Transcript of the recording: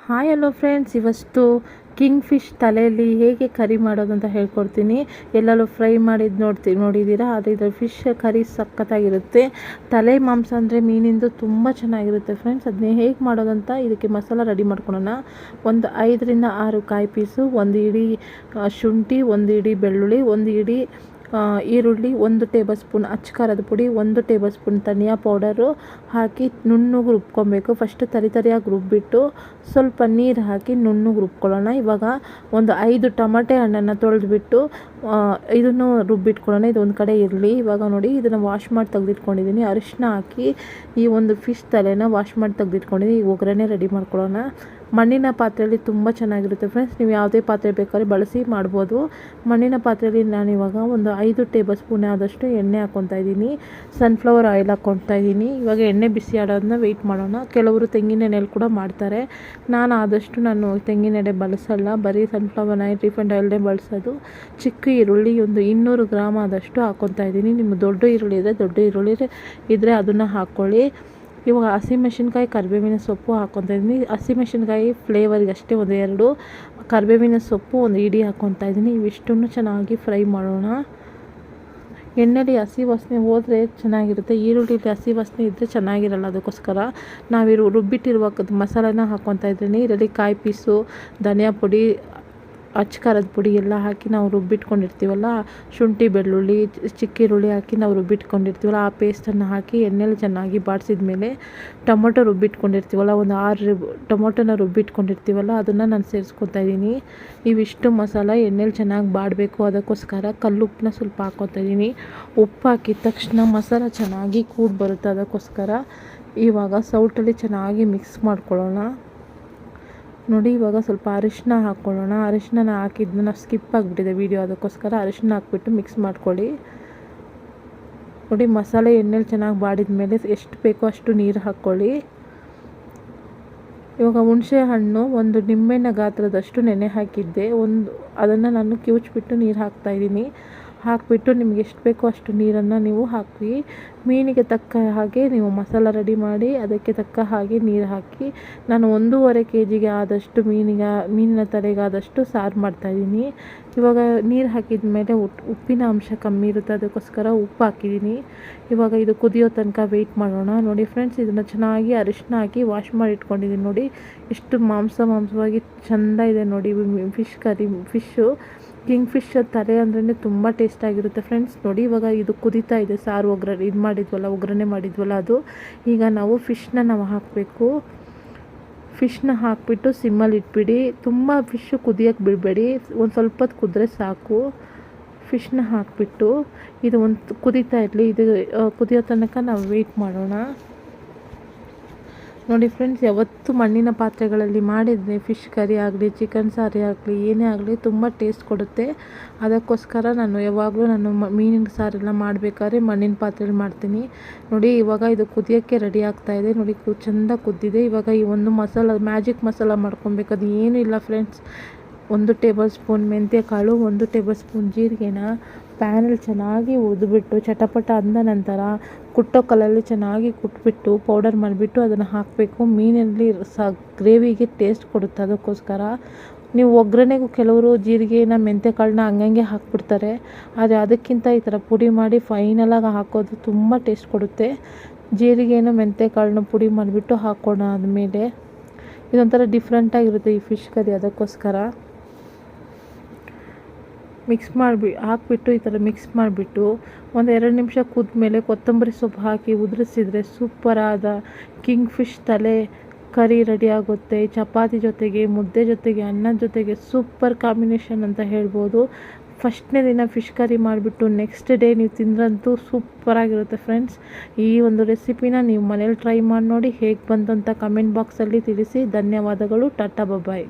Hi hello friends, ಇವತ್ತು king fish ತಲೆಯಲ್ಲಿ ಹೇಗೆ ಕರಿ ಮಾಡೋದು ಅಂತ ಹೇಳ್ಕೊಡ್ತೀನಿ. ಎಲ್ಲರೂ ಫ್ರೈ ಮಾಡಿದ್ದು ನೋಡಿದ್ದೀರಾ, ಆದರೆ ಇದು ಫಿಶ್ ಕರಿ ಸಖತ್ತಾಗಿರುತ್ತೆ. ತಲೆ ಮಾಂಸ ಅಂದರೆ ಮೀನಿಂದು ತುಂಬ ಚೆನ್ನಾಗಿರುತ್ತೆ ಫ್ರೆಂಡ್ಸ್. ಅದನ್ನೇ ಹೇಗೆ ಮಾಡೋದಂತ ಇದಕ್ಕೆ ಮಸಾಲ ರೆಡಿ ಮಾಡ್ಕೊಳ್ಳೋಣ. ಒಂದು 5ರಿಂದ 6 ಕಾಯಿ ಪೀಸು, ಒಂದು ಇಡೀ ಶುಂಠಿ, ಒಂದು ಇಡೀ ಬೆಳ್ಳುಳ್ಳಿ, ಒಂದು ಇಡೀ ಈರುಳ್ಳಿ, 1 ಟೇಬಲ್ ಸ್ಪೂನ್ ಅಚ್ಚಕಾರದ ಪುಡಿ, 1 ಟೇಬಲ್ ಸ್ಪೂನ್ ಧನಿಯಾ ಪೌಡರು ಹಾಕಿ ನುಣ್ಣಗೆ ರುಬ್ಕೊಬೇಕು. ಫಸ್ಟ್ ತರಿಯಾಗಿ ರುಬ್ಬಿಟ್ಟು ಸ್ವಲ್ಪ ನೀರು ಹಾಕಿ ನುಣ್ಣಗೆ ರುಬ್ಕೊಳ್ಳೋಣ. ಇವಾಗ ಒಂದು 5 ಟೊಮೆಟೊ ಹಣ್ಣನ್ನು ತೊಳೆದ್ಬಿಟ್ಟು ಇದನ್ನು ರುಬ್ಬಿಟ್ಕೊಳ್ಳೋಣ. ಇದು ಒಂದು ಕಡೆ ಇರಲಿ. ಇವಾಗ ನೋಡಿ, ಇದನ್ನು ವಾಶ್ ಮಾಡಿ ತೆಗೆದಿಟ್ಕೊಂಡಿದ್ದೀನಿ. ಅರಿಶಿನ ಹಾಕಿ ಈ ಒಂದು ಫಿಶ್ ತಲೆನ ವಾಶ್ ಮಾಡಿ ತೆಗೆದಿಟ್ಕೊಂಡಿದ್ದೀನಿ. ಈಗ ಒಗ್ಗರಣೆ ರೆಡಿ ಮಾಡ್ಕೊಳ್ಳೋಣ. ಮಣ್ಣಿನ ಪಾತ್ರೆಯಲ್ಲಿ ತುಂಬ ಚೆನ್ನಾಗಿರುತ್ತೆ ಫ್ರೆಂಡ್ಸ್. ನೀವು ಯಾವುದೇ ಪಾತ್ರೆ ಬೇಕಾದ್ರೆ ಬಳಸಿ ಮಾಡ್ಬೋದು. ಮಣ್ಣಿನ ಪಾತ್ರೆಯಲ್ಲಿ ನಾನಿವಾಗ ಒಂದು 5 ಟೇಬಲ್ ಸ್ಪೂನ್ ಆದಷ್ಟು ಎಣ್ಣೆ ಹಾಕ್ಕೊತಾ ಇದ್ದೀನಿ. ಸನ್ಫ್ಲವರ್ ಆಯಿಲ್ ಹಾಕ್ಕೊತಾ ಇದ್ದೀನಿ. ಇವಾಗ ಎಣ್ಣೆ ಬಿಸಿ ಆಡೋದನ್ನ ವೆಯ್ಟ್ ಮಾಡೋಣ. ಕೆಲವರು ತೆಂಗಿನ ಎಣ್ಣೆಲಿ ಕೂಡ ಮಾಡ್ತಾರೆ. ನಾನು ತೆಂಗಿನ ಎಣ್ಣೆ ಬಳಸಲ್ಲ, ಬರೀ ಸನ್ಫ್ಲವರ್ ಆಯಿಲ್, ರಿಫೈಂಡ್ ಆಯಿಲ್ನೇ ಬಳಸೋದು. ಚಿಕ್ಕ ಈರುಳ್ಳಿ ಒಂದು 200 ಗ್ರಾಮ್ ಆದಷ್ಟು ಹಾಕ್ಕೊತಾ ಇದ್ದೀನಿ. ನಿಮ್ಮ ದೊಡ್ಡ ಈರುಳ್ಳಿ ಇದ್ದರೆ ಅದನ್ನು ಹಾಕ್ಕೊಳ್ಳಿ. ಇವಾಗ ಹಸಿಮೆಣಸಿನ್ಕಾಯಿ, ಕರಿಬೇವಿನ ಸೊಪ್ಪು ಹಾಕ್ಕೊತಾ ಇದ್ದೀನಿ. ಹಸಿಮೆಣಸಿನ್ಕಾಯಿ ಫ್ಲೇವರ್ಗೆ ಅಷ್ಟೇ ಒಂದು 2, ಕರಿಬೇವಿನ ಸೊಪ್ಪು ಒಂದು ಇಡೀ ಹಾಕ್ಕೊತಾ ಇದ್ದೀನಿ. ಇವಿಷ್ಟನ್ನು ಚೆನ್ನಾಗಿ ಫ್ರೈ ಮಾಡೋಣ. ಎಣ್ಣೆಲಿ ಹಸಿ ವಾಸನೆ ಹೋದರೆ ಚೆನ್ನಾಗಿರುತ್ತೆ. ಈರುಳ್ಳಿಲಿ ಹಸಿ ವಾಸನೆ ಇದ್ದರೆ ಚೆನ್ನಾಗಿರಲ್ಲ. ಅದಕ್ಕೋಸ್ಕರ ರುಬ್ಬಿಟ್ಟಿರುವ ಮಸಾಲೆನ ಹಾಕ್ಕೊತಾ ಇದ್ದೀನಿ. ಇದರಲ್ಲಿ ಕಾಯಿ ಪೀಸು, ಧನಿಯಾ ಪುಡಿ, ಅಚ್ಚಕಾರದ ಪುಡಿ ಎಲ್ಲ ಹಾಕಿ ನಾವು ರುಬ್ಬಿಟ್ಕೊಂಡಿರ್ತೀವಲ್ಲ, ಶುಂಠಿ, ಬೆಳ್ಳುಳ್ಳಿ, ಚಿಕ್ಕ ಈರುಳ್ಳಿ ಹಾಕಿ ನಾವು ರುಬ್ಬಿಟ್ಕೊಂಡಿರ್ತೀವಲ್ಲ, ಆ ಪೇಸ್ಟನ್ನು ಹಾಕಿ ಎಣ್ಣೆಲಿ ಚೆನ್ನಾಗಿ ಬಾಡಿಸಿದ ಮೇಲೆ ಟೊಮೊಟೊ ರುಬ್ಬಿಟ್ಕೊಂಡಿರ್ತೀವಲ್ಲ, ಒಂದು 6 ಟೊಮೊಟೊನ ರುಬ್ಬಿಟ್ಕೊಂಡಿರ್ತೀವಲ್ಲ, ಅದನ್ನು ನಾನು ಸೇರಿಸ್ಕೊತಾ ಇದ್ದೀನಿ. ಇವಿಷ್ಟು ಮಸಾಲ ಎಣ್ಣೆಲಿ ಚೆನ್ನಾಗಿ ಬಾಡಬೇಕು. ಅದಕ್ಕೋಸ್ಕರ ಕಲ್ಲುಪ್ಪನ್ನ ಸ್ವಲ್ಪ ಹಾಕ್ಕೊತಾ ಇದ್ದೀನಿ. ಉಪ್ಪು ಹಾಕಿದ ತಕ್ಷಣ ಮಸಾಲ ಚೆನ್ನಾಗಿ ಕೂಡಿ ಬರುತ್ತೆ. ಅದಕ್ಕೋಸ್ಕರ ಇವಾಗ ಸೌಟಲ್ಲಿ ಚೆನ್ನಾಗಿ ಮಿಕ್ಸ್ ಮಾಡ್ಕೊಳ್ಳೋಣ. ನೋಡಿ, ಇವಾಗ ಸ್ವಲ್ಪ ಅರಿಶಿನ ಹಾಕ್ಕೊಳ್ಳೋಣ. ಅರಿಶಿನ ಹಾಕಿದ್ದನ್ನ ಸ್ಕಿಪ್ ಆಗಿಬಿಟ್ಟಿದೆ ವಿಡಿಯೋ, ಅದಕ್ಕೋಸ್ಕರ ಅರಿಶಿನ ಹಾಕ್ಬಿಟ್ಟು ಮಿಕ್ಸ್ ಮಾಡ್ಕೊಳ್ಳಿ. ನೋಡಿ, ಮಸಾಲೆ ಎಣ್ಣೆಲಿ ಚೆನ್ನಾಗಿ ಬಾಡಿದ ಮೇಲೆ ಎಷ್ಟು ಬೇಕೋ ಅಷ್ಟು ನೀರು ಹಾಕ್ಕೊಳ್ಳಿ. ಇವಾಗ ಹುಣಸೆ ಹಣ್ಣು ಒಂದು ನಿಂಬೆಹಣ್ಣ ಗಾತ್ರದಷ್ಟು ನೆನೆ ಹಾಕಿದ್ದೆ. ಅದನ್ನು ನಾನು ಕಿವುಚ್ಬಿಟ್ಟು ನೀರು ಹಾಕ್ತಾಯಿದ್ದೀನಿ. ಹಾಕಿಬಿಟ್ಟು ನಿಮ್ಗೆ ಎಷ್ಟು ಬೇಕೋ ಅಷ್ಟು ನೀರನ್ನು ನೀವು ಹಾಕಿ, ಮೀನಿಗೆ ತಕ್ಕ ಹಾಗೆ ನೀವು ಮಸಾಲ ರೆಡಿ ಮಾಡಿ ಅದಕ್ಕೆ ತಕ್ಕ ಹಾಗೆ ನೀರು ಹಾಕಿ. ನಾನು 1.5 kg ಆದಷ್ಟು ಮೀನಿನ ತಲೆಗಾದಷ್ಟು ಸಾರು ಮಾಡ್ತಾಯಿದ್ದೀನಿ. ಇವಾಗ ನೀರು ಹಾಕಿದ ಮೇಲೆ ಉಪ್ಪಿನ ಅಂಶ ಕಮ್ಮಿ ಇರುತ್ತೆ, ಅದಕ್ಕೋಸ್ಕರ ಉಪ್ಪು ಹಾಕಿದ್ದೀನಿ. ಇವಾಗ ಇದು ಕುದಿಯೋ ತನಕ ವೆಯ್ಟ್ ಮಾಡೋಣ. ನೋಡಿ ಫ್ರೆಂಡ್ಸ್, ಇದನ್ನು ಚೆನ್ನಾಗಿ ಅರಿಶಿನ ಹಾಕಿ ವಾಶ್ ಮಾಡಿ ಇಟ್ಕೊಂಡಿದ್ದೀನಿ. ನೋಡಿ ಎಷ್ಟು ಮಾಂಸವಾಗಿ ಚೆಂದ ಇದೆ ನೋಡಿ ಫಿಶ್ಶು. ಕಿಂಗ್ ಫಿಶ್ ತಲೆ ಅಂದ್ರೇ ತುಂಬ ಟೇಸ್ಟಾಗಿರುತ್ತೆ ಫ್ರೆಂಡ್ಸ್. ನೋಡಿ, ಇವಾಗ ಇದು ಕುದೀತಾ ಇದೆ. ಸಾರು ಒಗ್ಗರಣೆ ಮಾಡಿದ್ವಲ್ಲ ಅದು. ಈಗ ನಾವು ಫಿಶ್ನ ಹಾಕಬೇಕು. ಫಿಶ್ನ ಹಾಕಿಬಿಟ್ಟು ಸಿಮ್ಮಲ್ಲಿ ಇಟ್ಬಿಡಿ. ತುಂಬ ಫಿಶ್ಶು ಕುದಿಯೋಕ್ಕೆ ಬಿಡಬೇಡಿ, ಒಂದು ಸ್ವಲ್ಪ ಹೊತ್ತು ಕುದ್ರೆ ಸಾಕು. ಫಿಶ್ನ ಹಾಕಿಬಿಟ್ಟು ಇದು ಒಂದು ಕುದೀತಾ ಇರಲಿ. ಇದು ಕುದಿಯೋ ತನಕ ನಾವು ವೆಯ್ಟ್ ಮಾಡೋಣ. ನೋಡಿ ಫ್ರೆಂಡ್ಸ್, ಯಾವತ್ತು ಮಣ್ಣಿನ ಪಾತ್ರೆಗಳಲ್ಲಿ ಮಾಡಿದರೆ ಫಿಶ್ ಕರಿ ಆಗಲಿ, ಚಿಕನ್ ಸಾರಿ ಆಗಲಿ, ಏನೇ ಆಗಲಿ ತುಂಬ ಟೇಸ್ಟ್ ಕೊಡುತ್ತೆ. ಅದಕ್ಕೋಸ್ಕರ ನಾನು ಯಾವಾಗಲೂ ಮೀನಿನ ಸಾರೆಲ್ಲ ಮಾಡಬೇಕಾದ್ರೆ ಮಣ್ಣಿನ ಪಾತ್ರೆಯಲ್ಲಿ ಮಾಡ್ತೀನಿ. ನೋಡಿ, ಇವಾಗ ಇದು ಕುದಿಯೋಕ್ಕೆ ರೆಡಿ ಆಗ್ತಾಯಿದೆ. ನೋಡಿ, ಚೆಂದ ಕುದ್ದಿದೆ. ಇವಾಗ ಈ ಒಂದು ಮ್ಯಾಜಿಕ್ ಮಸಾಲ ಮಾಡ್ಕೊಬೇಕು. ಅದು ಏನೂ ಇಲ್ಲ ಫ್ರೆಂಡ್ಸ್. 1 ಟೇಬಲ್ ಸ್ಪೂನ್ ಮೆಂತ್ಯ ಕಾಳು, 1 ಟೇಬಲ್ ಸ್ಪೂನ್ ಜೀರಿಗೆನ ಪ್ಯಾನಲ್ಲಿ ಚೆನ್ನಾಗಿ ಹುರಿದ್ಬಿಟ್ಟು ಚಟಪಟ ಅಂದ ನಂತರ ಕುಟ್ಟೋ ಕಲ್ಲಲ್ಲಿ ಚೆನ್ನಾಗಿ ಕುಟ್ಬಿಟ್ಟು ಪೌಡರ್ ಮಾಡಿಬಿಟ್ಟು ಅದನ್ನು ಹಾಕಬೇಕು. ಮೀನಲ್ಲಿ ಗ್ರೇವಿಗೆ ಟೇಸ್ಟ್ ಕೊಡುತ್ತೆ. ಅದಕ್ಕೋಸ್ಕರ ನೀವು ಒಗ್ಗರಣೆಗೂ ಕೆಲವರು ಜೀರಿಗೆನ ಮೆಂತ್ಯ ಕಾಳನ್ನ ಹಂಗಂಗೆ ಹಾಕ್ಬಿಡ್ತಾರೆ. ಆದರೆ ಅದಕ್ಕಿಂತ ಈ ಥರ ಪುಡಿ ಮಾಡಿ ಫೈನಲಾಗಿ ಹಾಕೋದು ತುಂಬ ಟೇಸ್ಟ್ ಕೊಡುತ್ತೆ. ಜೀರಿಗೆನ ಮೆಂತ್ಯ ಕಾಳನ್ನ ಪುಡಿ ಮಾಡಿಬಿಟ್ಟು ಹಾಕೋಣ. ಆದಮೇಲೆ ಇದೊಂಥರ ಡಿಫ್ರೆಂಟಾಗಿರುತ್ತೆ ಈ ಫಿಶ್ ಕರಿ. ಅದಕ್ಕೋಸ್ಕರ ಹಾಕ್ಬಿಟ್ಟು ಈ ಥರ ಮಿಕ್ಸ್ ಮಾಡಿಬಿಟ್ಟು ಒಂದು 2 ನಿಮಿಷ ಕುದ್ಮೇಲೆ ಕೊತ್ತಂಬರಿ ಸೊಪ್ಪು ಹಾಕಿ ಉದುರಿಸಿದರೆ ಸೂಪರಾದ ಕಿಂಗ್ ಫಿಶ್ ತಲೆ ಕರಿ ರೆಡಿ ಆಗುತ್ತೆ. ಚಪಾತಿ ಜೊತೆಗೆ, ಮುದ್ದೆ ಜೊತೆಗೆ, ಅನ್ನದ ಜೊತೆಗೆ ಸೂಪರ್ ಕಾಂಬಿನೇಷನ್ ಅಂತ ಹೇಳ್ಬೋದು. ಫಸ್ಟ್ನೇ ದಿನ ಫಿಶ್ ಕರಿ ಮಾಡಿಬಿಟ್ಟು ನೆಕ್ಸ್ಟ್ ಡೇ ನೀವು ತಿಂದ್ರಂತೂ ಸೂಪರಾಗಿರುತ್ತೆ ಫ್ರೆಂಡ್ಸ್. ಈ ಒಂದು ರೆಸಿಪಿನ ನೀವು ಮನೇಲಿ ಟ್ರೈ ಮಾಡಿ ನೋಡಿ. ಹೇಗೆ ಬಂತು ಅಂತ ಕಮೆಂಟ್ ಬಾಕ್ಸಲ್ಲಿ ತಿಳಿಸಿ. ಧನ್ಯವಾದಗಳು. ಟಾಟಾ ಬಾಯ್.